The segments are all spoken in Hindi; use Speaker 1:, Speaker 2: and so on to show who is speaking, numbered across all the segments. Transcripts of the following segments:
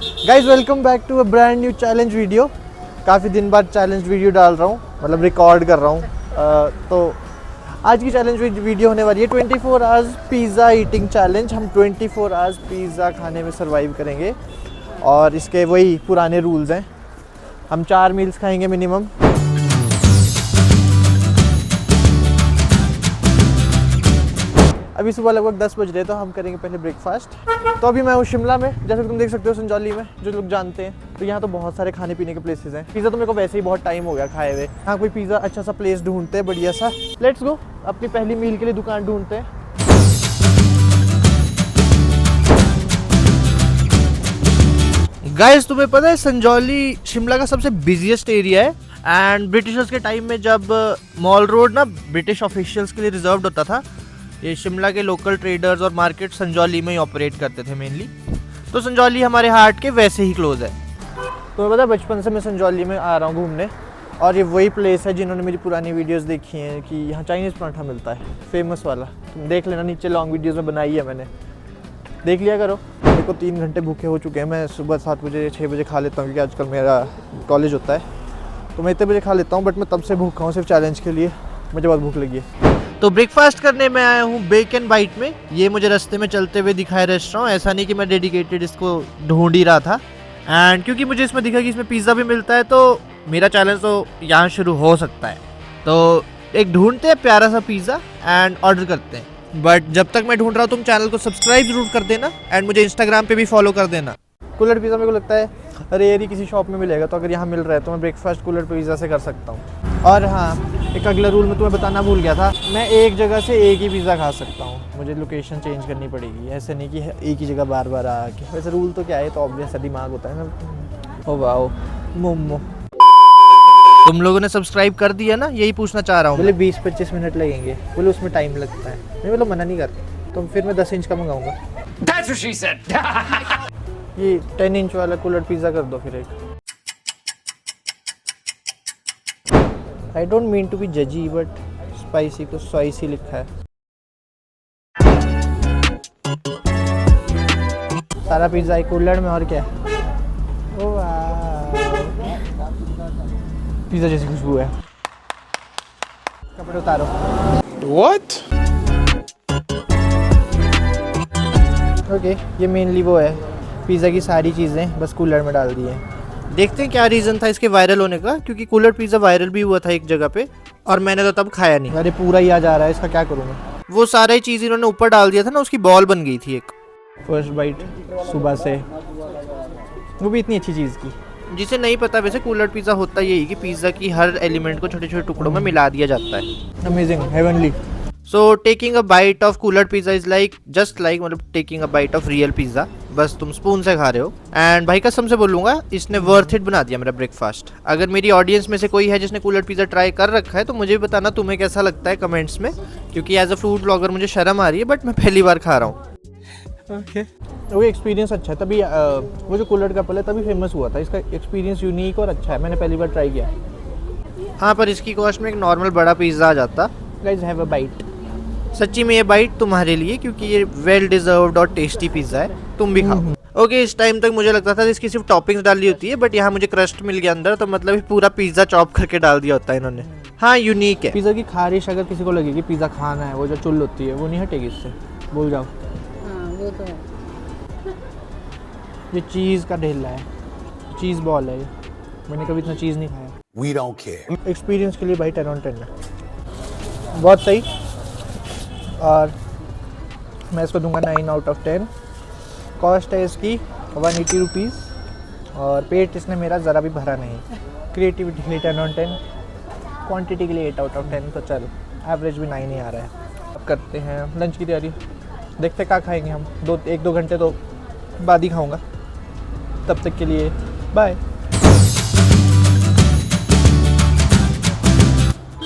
Speaker 1: Guys welcome back to a brand new challenge video. काफ़ी दिन बाद चैलेंज वीडियो डाल रहा हूँ, मतलब रिकॉर्ड कर रहा हूँ। तो आज की चैलेंज वीडियो होने वाली है 24 आवर्स पिज़्ज़ा ईटिंग चैलेंज। हम 24 आवर्स पिज़्ज़ा खाने में सर्वाइव करेंगे और इसके वही पुराने रूल्स हैं। हम 4 मील्स खाएंगे मिनिमम। अभी सुबह लगभग 10 बज रहे हैं, तो हम करेंगे पहले ब्रेकफास्ट। तो अभी मैं हूँ शिमला में, जैसे कि तुम देख सकते हो संजौली में, जो लोग जानते हैं। तो यहाँ तो बहुत सारे खाने पीने के प्लेसेस हैं। पिज़्ज़ा तो मेरे को वैसे ही बहुत टाइम हो गया खाए हुए। यहाँ कोई पिज़्ज़ा अच्छा सा प्लेस ढूंढते हैं बढ़िया सा। लेट्स गो, अपनी पहली मील के लिए दुकान ढूंढते हैं। गाइस तुम्हें पता है संजौली शिमला का सबसे बिजिएस्ट एरिया है। एंड ब्रिटिशर्स के टाइम में जब मॉल रोड ना ब्रिटिश ऑफिशियल्स के लिए रिजर्व्ड होता था, ये शिमला के लोकल ट्रेडर्स और मार्केट संजौली में ही ऑपरेट करते थे मेनली। तो संजौली हमारे हार्ट के वैसे ही क्लोज है। तो मैं पता बचपन से मैं संजौली में आ रहा हूँ घूमने, और ये वही प्लेस है जिन्होंने मेरी पुरानी वीडियोस देखी हैं कि यहाँ चाइनीज़ पराठा मिलता है फेमस वाला। तुम देख लेना, नीचे लॉन्ग वीडियोस में बनाई है मैंने, देख लिया करो। मेरे को 3 घंटे भूखे हो चुके हैं। मैं सुबह 7 बजे 6 बजे खा लेता हूँ, क्योंकि आजकल मेरा कॉलेज होता है, तो मैं इतने बजे खा लेता हूँ। बट मैं तब से भूखा हूँ सिर्फ चैलेंज के लिए, मुझे बहुत भूख लगी है। तो ब्रेकफास्ट करने में आया हूँ बेक एंड बाइट में। ये मुझे रास्ते में चलते हुए दिखाए रेस्टोरेंट। ऐसा नहीं कि मैं डेडिकेटेड इसको ढूंढ ही रहा था। एंड क्योंकि मुझे इसमें दिखा कि इसमें पिज़्ज़ा भी मिलता है, तो मेरा चैलेंज तो यहाँ शुरू हो सकता है। तो एक ढूंढते हैं प्यारा सा पिज़्ज़ा एंड ऑर्डर करते हैं। बट जब तक मैं ढूंढ रहा हूँ, तुम चैनल को सब्सक्राइब जरूर कर देना एंड मुझे इंस्टाग्राम पे भी फॉलो कर देना। कूलर पिज़्ज़ा मेरे को लगता है रेयर ही किसी शॉप में मिलेगा, तो अगर यहाँ मिल रहा है तो मैं ब्रेकफास्ट कूलर पिज़्ज़ा से कर सकता हूँ। और हाँ, एक अगला रूल मैं तुम्हें बताना भूल गया था, मैं एक जगह से एक ही पिज़्ज़ा खा सकता हूँ। मुझे लोकेशन चेंज करनी पड़ेगी, ऐसे नहीं कि एक ही जगह बार बार आके। वैसे रूल तो क्या है, तो ऑब्वियस दिमाग होता है ना। Oh wow momo. तुम लोगों ने सब्सक्राइब कर दिया ना, यही पूछना चाह रहा हूँ। बोले 20-25 मिनट लगेंगे, बोले उसमें टाइम लगता है। नहीं बोलो मना नहीं करते, तो फिर मैं 10 इंच का मंगाऊंगा। That's what she said. ये 10 इंच वाला कूलर पिज़्ज़ा कर दो फिर एक। I don't mean to be जजी, बट स्पाइसी को स्वाइसी लिखा है। सारा पिज़्ज़ा एक कूलर में, और क्या। ओ वाह, पिज़्ज़ा जैसी खुशबू है। कपड़े उतारो। What? ओके, ये मेनली वो है, पिज़्ज़ा की सारी चीज़ें बस कूलर में डाल दी हैं। देखते हैं क्या रीज़न था इसके वायरल होने का, क्योंकि कूलर पिज़्ज़ा वायरल भी हुआ था एक जगह पे, और मैंने तो तब खाया नहीं। अरे पूरा ही आ जा रहा है, इसका क्या करूँ मैं। वो सारी चीज़ इन्होंने ऊपर डाल दिया था ना, उसकी बॉल बन गई थी एक। फर्स्ट बाइट सुबह से, वो भी इतनी अच्छी चीज़ की। जिसे नहीं पता, वैसे कूलर पिज़्ज़ा होता यही कि पिज़्ज़ा की हर एलिमेंट को छोटे छोटे टुकड़ों में मिला दिया जाता है। Amazing, heavenly. So taking a bite of cooler pizza is like just like मतलब taking a bite of real pizza, बस तुम स्पून से खा रहे हो। एंड भाई कसम से बोलूँगा, इसने वर्थ इट बना दिया मेरा ब्रेकफास्ट। अगर मेरी ऑडियंस में से कोई है जिसने कूलर पिज़्ज़ा ट्राई कर रखा है, तो मुझे भी बताना तुम्हें कैसा लगता है कमेंट्स में, क्योंकि एज अ फूड ब्लॉगर मुझे शर्म आ रही है, बट मैं पहली बार खा रहा हूँ। ओके, वो एक्सपीरियंस अच्छा है, तभी वो जो कूलर कपल है तभी फेमस हुआ था। इसका एक्सपीरियंस यूनिक और अच्छा है, मैंने पहली बार ट्राई किया। हाँ, पर इसकी कॉस्ट में एक नॉर्मल बड़ा पिज़्ज़ा आ जाता। Guys have a bite. सच्ची में ये बाइट तुम्हारे लिए, क्योंकि ये वेल डिजर्व्ड और टेस्टी पिज़्ज़ा है, तुम भी खाओ। ओके, इस टाइम तक मुझे लगता था इसकी सिर्फ टॉपिंग्स डाली होती है, बट यहाँ मुझे क्रस्ट मिल गया अंदर, तो मतलब पूरा पिज़्ज़ा चॉप करके डाल दिया होता है इन्होंने। हाँ, यूनिक है। पिज़्ज़ा की खारिश अगर किसी को लगेगी पिज़्ज़ा खाना है, वो जो चुल होती है वो नहीं हटेगी इससे, भूल जाओ।
Speaker 2: हाँ, वो तो है।
Speaker 1: ये चीज़ का ढेला है, चीज़ बॉल है ये। मैंने कभी इतना चीज़ नहीं खाया।
Speaker 3: We don't care.
Speaker 1: एक्सपीरियंस के लिए भाई 10 on 10 है, बहुत सही। और मैं इसको दूंगा 9 out of 10। कॉस्ट है इसकी 180 रुपीज़, और पेट इसने मेरा ज़रा भी भरा नहीं। क्रिएटिविटी के लिए 10 on 10, क्वांटिटी के लिए 8 out of 10, तो चल एवरेज भी 9 ही आ रहा है। अब करते हैं लंच की तैयारी, देखते क्या खाएंगे हम। 1-2 घंटे तो बाद ही खाऊंगा, तब तक के लिए बाय।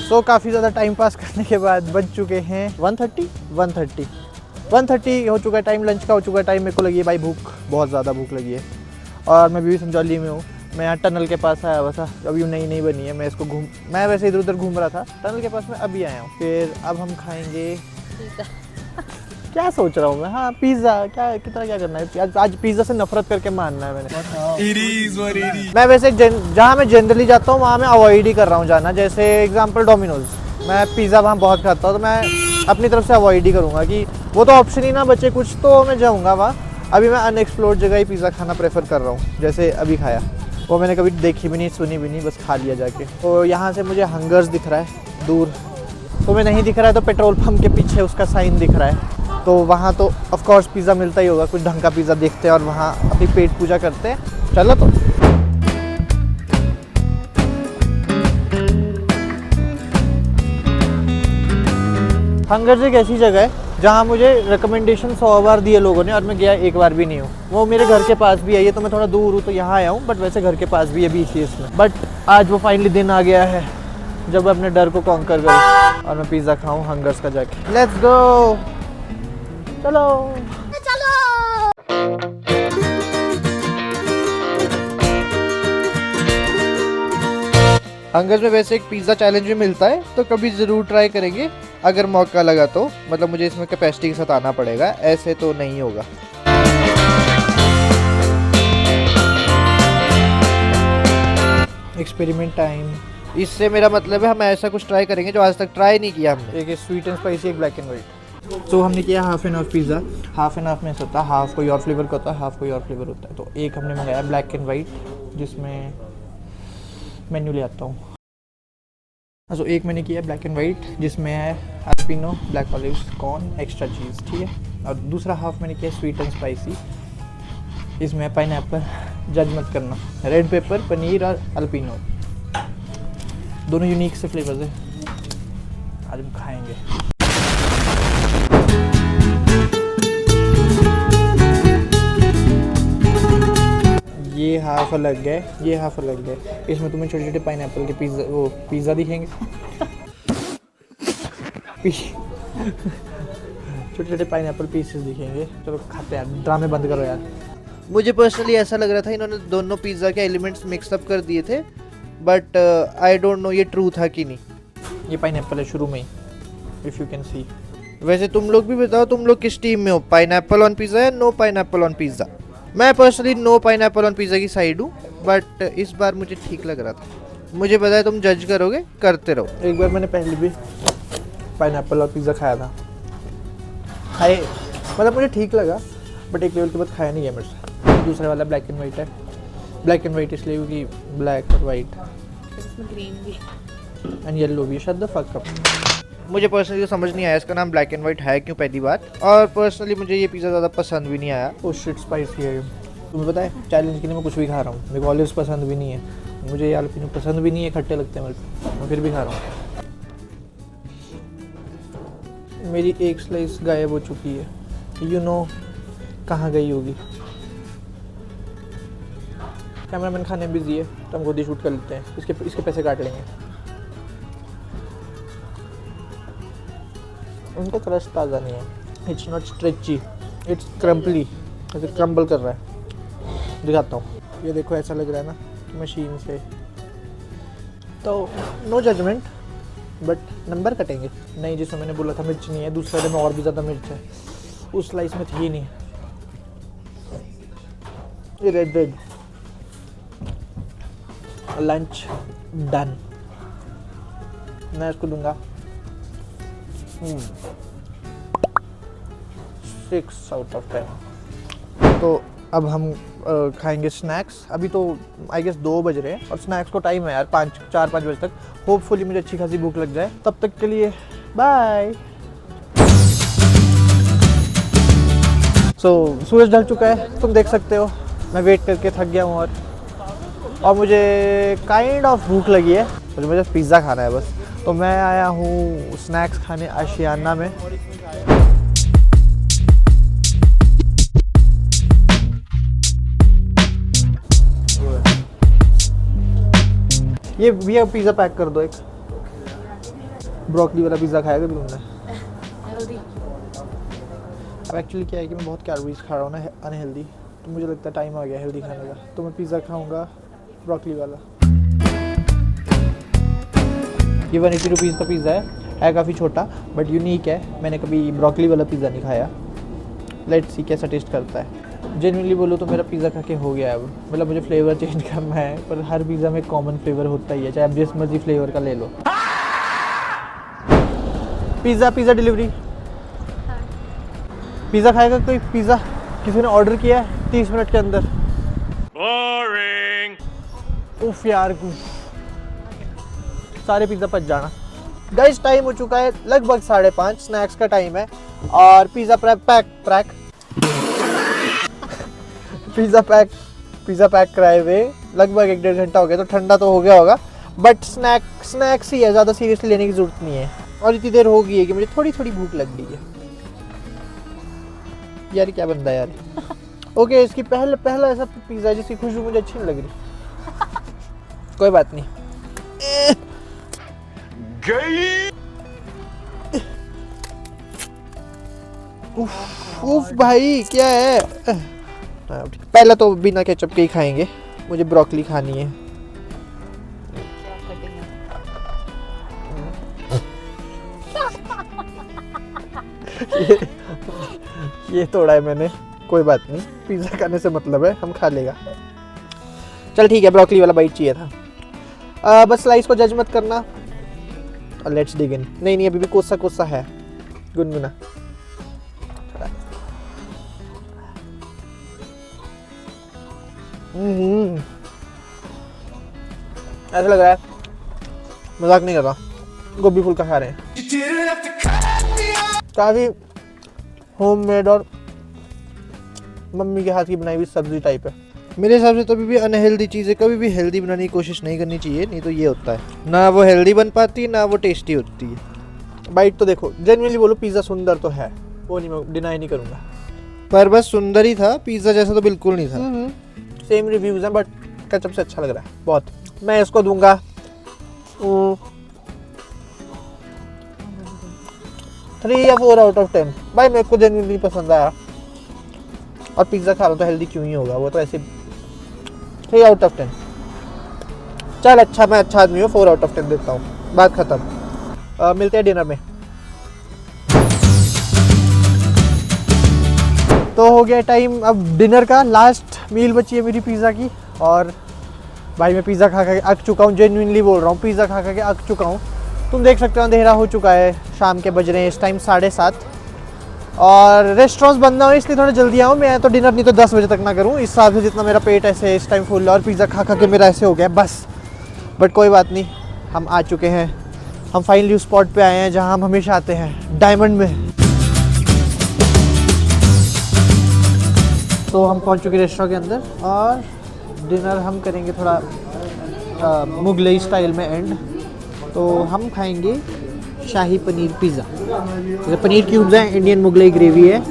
Speaker 1: सो काफ़ी ज़्यादा टाइम पास करने के बाद बज चुके हैं 1:30 हो चुका है टाइम, लंच का हो चुका है टाइम। मेरे को लगी है भाई भूख, बहुत ज़्यादा भूख लगी है। और मैं भी संजौली में हूँ, मैं यहाँ टनल के पास आया हुआ था, अभी नई बनी है। मैं वैसे इधर उधर घूम रहा था, टनल के पास मैं अभी आया हूँ। फिर अब हम खाएँगे क्या सोच रहा हूँ मैं, हाँ पिज्ज़ा क्या कितना क्या करना है, आज पिज्ज़ा से नफरत करके मानना है मैंने। मैं वैसे जहाँ मैं जनरली जाता हूँ वहाँ मैं अवॉइड ही कर रहा हूँ जाना, जैसे एग्जांपल डोमिनोज, मैं पिज़्ज़ा वहाँ बहुत खाता हूँ तो मैं अपनी तरफ से अवॉइड ही करूँगा कि वो तो ऑप्शन ही ना बचे कुछ, तो मैं जाऊँगा वहाँ। अभी मैं अनएक्सप्लोर्ड जगह ही पिज़्ज़ा खाना प्रेफर कर रहा हूँ, जैसे अभी खाया, वो मैंने कभी देखी भी नहीं सुनी भी नहीं, बस खा लिया जाके। तो यहाँ से मुझे हंगर्स दिख रहा है दूर, तो मैं नहीं दिख रहा है तो पेट्रोल पंप के पीछे उसका साइन दिख रहा है, तो वहाँ तो ऑफ कोर्स पिज़्ज़ा मिलता ही होगा, कुछ ढंग का पिज़्ज़ा देखते हैं और वहाँ अपनी पेट पूजा करते हैं। चलो तो हंगर्स एक ऐसी जगह है जहाँ मुझे रिकमेंडेशन 100 बार दिए लोगों ने और मैं गया एक बार भी नहीं हूँ। वो मेरे घर के पास भी है, ये तो मैं थोड़ा दूर हूँ तो यहाँ आया हूँ, बट वैसे घर के पास भी है BCS में। बट आज वो फाइनली दिन आ गया है जब मैं अपने डर को कॉन्कर करूँ और मैं पिज़्ज़ा खाऊँ हंगर्स का जाके। लेट्स गो, चलो चलो। हंगर्स में वैसे एक पिज़्ज़ा चैलेंज भी मिलता है, तो कभी ज़रूर ट्राई करेंगे अगर मौका लगा तो। मतलब मुझे इसमें कैपेसिटी के साथ आना पड़ेगा, ऐसे तो नहीं होगा। एक्सपेरिमेंट टाइम, इससे मेरा मतलब है हम ऐसा कुछ ट्राई करेंगे जो आज तक ट्राई नहीं किया हमने। एक स्वीट एंड स्पाइसी, एक ब्लैक एंड वाइट। तो हमने किया half and half pizza, half and half में ऐसा होता है, हाफ कोई और फ्लेवर का होता है, हाफ कोई और फ्लेवर होता है। तो एक हमने मंगाया ब्लैक एंड वाइट, जिसमें मेन्यू ले आता हूँ। तो एक मैंने किया ब्लैक एंड वाइट जिसमें है jalapeno, black olives, corn, extra cheese, ठीक है। और दूसरा हाफ मैंने किया स्वीट एंड स्पाइसी, इसमें है पाइनएप्पल, जज मत करना, रेड पेपर, पनीर और अल्पिनो, दोनों यूनिक से फ्लेवर्स है। आज हम खाएंगे। ये हाफ अलग है, ये हाफ अलग है। इसमें तुम्हें छोटे छोटे पाइनएप्पल के पिज़्ज़ा दिखेंगे छोटे छोटे पाइनएप्पल पीसेस दिखेंगे। चलो खाते हैं, ड्रामे बंद करो यार। मुझे पर्सनली ऐसा लग रहा था इन्होंने दोनों पिज़्ज़ा के एलिमेंट्स मिक्सअप कर दिए थे, बट आई डोंट नो ये ट्रू था कि नहीं। ये पाइनएप्पल है शुरू में ही, इफ़ यू कैन सी। वैसे तुम लोग भी बताओ, तुम लोग किस टीम में हो, पाइनएप्पल ऑन पिज़्ज़ा या नो पाइनएप्पल ऑन पिज़्ज़ा? मैं personally know pineapple on pizza की साइड हूँ, बट इस बार मुझे ठीक लग रहा था। मुझे पता है तुम जज करोगे, करते रहो। एक बार मैंने पहले भी पाइनएप्पल और पिज़्ज़ा खाया था, खाए मतलब मुझे ठीक लगा, बट एक लेवल के बाद खाया नहीं है मेरे से। दूसरा वाला ब्लैक एंड वाइट है, ब्लैक एंड वाइट इसलिए क्योंकि ब्लैक और वाइट ग्रीन भी एंड येलो भी। Shut the fuck up. मुझे पर्सनली तो समझ नहीं आया इसका नाम ब्लैक एंड वाइट है क्यों, पहली बात। और पर्सनली मुझे ये पिज़्ज़ा ज़्यादा पसंद भी नहीं आया। ओ शिट, स्पाइसी है। तुम्हें पता है चैलेंज के लिए मैं कुछ भी खा रहा हूँ। मेरे को ऑलिव्स पसंद भी नहीं है, मुझे यालपीनो पसंद भी नहीं है, खट्टे लगते हैं मेरे को, मैं फिर भी खा रहा हूँ। मेरी एक स्लाइस गायब हो चुकी है, यू नो कहाँ गई होगी। कैमरामैन खाने में बिजी है तो हम खुद ही शूट कर लेते हैं, इसके पैसे काट लेंगे। उनका क्रस्ट ताज़ा नहीं है, इट्स नॉट स्ट्रेची, इट्स क्रम्पली, ऐसे क्रम्बल कर रहा है। दिखाता हूँ, ये देखो ऐसा लग रहा है ना मशीन से। तो नो जजमेंट, बट नंबर कटेंगे। नहीं, जिसमें मैंने बोला था मिर्च नहीं है, दूसरे वाले में और भी ज़्यादा मिर्च है, उस स्लाइस में थी ही नहीं। ये रेड लंच डन, मैं इसको दूंगा 6 आउट ऑफ 10। तो अब हम खाएंगे स्नैक्स। अभी तो आई गेस 2 बज रहे हैं और स्नैक्स को टाइम है यार 4-5 बजे तक। होपफुली मुझे अच्छी खासी भूख लग जाए, तब तक के लिए बाय। सूरज ढल चुका है, तुम देख सकते हो। मैं वेट करके थक गया हूँ और मुझे काइंड ऑफ भूख लगी है, मुझे पिज़्ज़ा खाना है बस। तो मैं आया हूँ स्नैक्स खाने आशियाना में। ये भैया पिज़्ज़ा पैक कर दो एक। ब्रोकली वाला पिज़्ज़ा खाया कभी तुमने? अब एक्चुअली क्या है कि मैं बहुत कैलोरीज खा रहा हूँ ना, अनहेल्दी, तो मुझे लगता है टाइम आ गया हेल्दी खाने का। तो मैं पिज़्ज़ा खाऊंगा ब्रोकली वाला। ये 180 रुपीज़ का पिज़्ज़ा है है काफ़ी छोटा बट यूनिक है। मैंने कभी ब्रोकली वाला पिज़्ज़ा नहीं खाया। लेट्स सी कैसा टेस्ट करता है। जेन्युइनली बोलूँ तो मेरा पिज़्ज़ा खा के हो गया है अब, मतलब मुझे फ्लेवर चेंज करना है, पर हर पिज़्ज़ा में कॉमन फ्लेवर होता ही है, चाहे आप जिस मर्जी फ्लेवर का ले लो। पिज़्ज़ा डिलीवरी, पिज़्ज़ा खाएगा कोई? पिज़्ज़ा किसी ने ऑर्डर किया है 30 मिनट के अंदर। उफ यार, सारे पिज़्ज़ा पच जाना। गाइस टाइम हो चुका है लगभग 5:30, स्नैक्स का टाइम है और पिज़्ज़ा पैक कराए हुए लगभग 1-1.5 घंटा हो गया, तो ठंडा तो हो गया होगा बट स्नैक्स ही है, ज़्यादा सीरियसली लेने की ज़रूरत नहीं है। और इतनी देर हो गई है कि मुझे थोड़ी भूख लग गई है यार। क्या बंदा यार। ओके, इसकी पहला ऐसा पिज़्ज़ा जिसकी खुशबू मुझे अच्छी नहीं लग रही। कोई बात नहीं। उफ भाई क्या है। पहला तो बिना केचप के ही खाएंगे, मुझे ब्रोकली खानी है। ये तोड़ा है मैंने, कोई बात नहीं, पिज़्ज़ा खाने से मतलब है, हम खा लेगा। चल ठीक है, ब्रोकली वाला बाइट चाहिए था। बस स्लाइस को जज मत करना। लेट्स डिग इन। नहीं अभी भी कोसा है, गुनगुना। ऐसा लग रहा है, मजाक नहीं कर रहा, गोभी फुल्का खा रहे हैं। काफ़ी होममेड और मम्मी के हाथ की बनाई हुई सब्जी टाइप है। मेरे हिसाब से तो अभी भी अनहेल्दी चीज़ें कभी भी हेल्दी बनाने की कोशिश नहीं करनी चाहिए, नहीं तो ये होता है, ना वो हेल्दी बन पाती ना वो टेस्टी होती है। बाइट तो देखो, जेन्युइनली बोलो पिज़्ज़ा सुंदर तो है, वो नहीं मैं डिनाई नहीं करूँगा, पर बस सुंदर ही था, पिज़्ज़ा जैसा तो बिल्कुल नहीं था। सेम रिव्यूज़ हैं बट केचप से अच्छा लग रहा है बहुत। मैं इसको दूंगा 3 या 4 आउट ऑफ 10। भाई मेरे को जेन्युइनली पसंद आया, और पिज़्ज़ा खा रहा तो हेल्दी क्यों ही होगा, वो तो ऐसे 3 आउट ऑफ 10। चल अच्छा, मैं अच्छा आदमी हूँ, 4 आउट ऑफ 10 देता हूँ, बात खत्म। मिलते हैं डिनर में। तो हो गया टाइम अब डिनर का, लास्ट मील बची है मेरी पिज़्ज़ा की। और भाई मैं पिज़्ज़ा खा के अक चुका हूँ, जेन्युइनली बोल रहा हूँ, पिज़्ज़ा खा के अक चुका हूँ। तुम देख सकते हो अंधेरा हो चुका है, शाम के बज रहे हैं इस टाइम 7:30, और रेस्टोरेंट्स बंद ना हो इसलिए थोड़ा जल्दी आऊँ। मैं तो डिनर नहीं तो 10 बजे तक ना करूँ, इस हिसाब से जितना मेरा पेट ऐसे इस टाइम फुल है, और पिज़्ज़ा खा के मेरा ऐसे हो गया बस। बट कोई बात नहीं, हम आ चुके हैं, हम फाइनली उस स्पॉट पे आए हैं जहाँ हम हमेशा आते हैं, डायमंड में। तो हम पहुँच चुके रेस्टोरेंट के अंदर, और डिनर हम करेंगे थोड़ा मुगलई स्टाइल में एंड। तो हम खाएंगे शाही पनीर पिज़्ज़ा, जैसे पनीर क्यूब्स हैं, इंडियन मुगलई ग्रेवी है,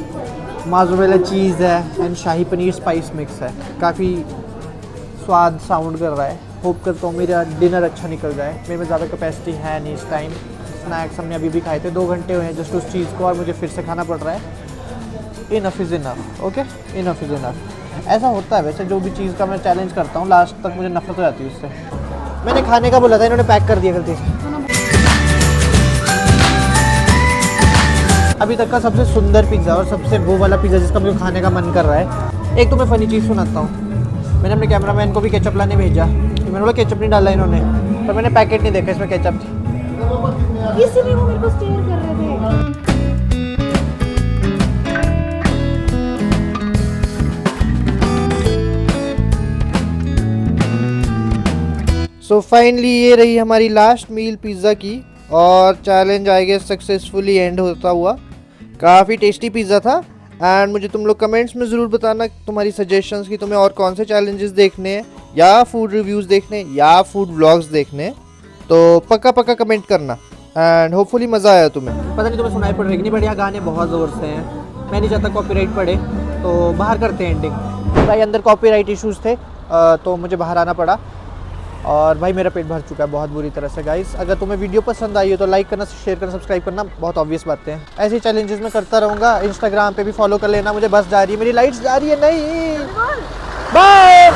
Speaker 1: मोज़रेला चीज़ है and shahi paneer spice mix है। काफ़ी स्वाद साउंड कर रहा है। होप करता हूँ मेरा डिनर अच्छा निकल जाए। मेरे में ज़्यादा कैपेसिटी है नहीं इस टाइम। स्नैक्स हमने अभी भी खाए थे, 2 घंटे हुए हैं जस्ट उस चीज़ को, और मुझे फिर से खाना पड़ रहा है। Enough is enough, okay, enough is enough. ऐसा होता है वैसे, जो भी चीज़ का मैं चैलेंज करता हूँ लास्ट तक मुझे नफरत हो जाती है उससे। मैंने खाने का बोला था, इन्होंने पैक कर दिया गलती से। अभी तक का सबसे सुंदर पिज़्ज़ा और सबसे वो वाला पिज़्ज़ा जिसका मुझे खाने का मन कर रहा है। एक तो मैं फ़नी चीज़ सुनाता हूँ, मैंने अपने कैमरामैन को भी केचप लाने भेजा, मैंने बोला केचप नहीं डाला इन्होंने, पर मैंने पैकेट नहीं देखा इसमें केचप थी,
Speaker 2: इसीलिए वो मेरे को स्टेयर कर रहे थे।
Speaker 1: सो फाइनली ये रही हमारी लास्ट मील पिज़्ज़ा की, और challenge I guess successfully end होता हुआ। काफ़ी टेस्टी पिज़्ज़ा था, एंड मुझे तुम लोग कमेंट्स में ज़रूर बताना तुम्हारी सजेशंस कि तुम्हें और कौन से चैलेंजेस देखने हैं, या फूड रिव्यूज़ देखने, या फूड व्लॉग्स देखने। तो पक्का कमेंट करना, एंड होपफुली मज़ा आया तुम्हें। पता नहीं तुम्हें सुनाई पड़ रही कि नहीं, बढ़िया गाने बहुत ज़ोर से हैं, मैं नहीं चाहता कॉपीराइट पड़े, तो बाहर करते हैं एंडिंग। भाई अंदर कॉपीराइट इशूज़ थे, तो मुझे बाहर आना पड़ा, और भाई मेरा पेट भर चुका है बहुत बुरी तरह से। गाइस अगर तुम्हें वीडियो पसंद आई हो तो लाइक करना, शेयर करना, सब्सक्राइब करना, बहुत ऑब्वियस बातें हैं। ऐसे चैलेंजेस मैं करता रहूँगा। इंस्टाग्राम पे भी फॉलो कर लेना मुझे। बस जा रही है मेरी, लाइट्स जा रही है, नहीं बाय।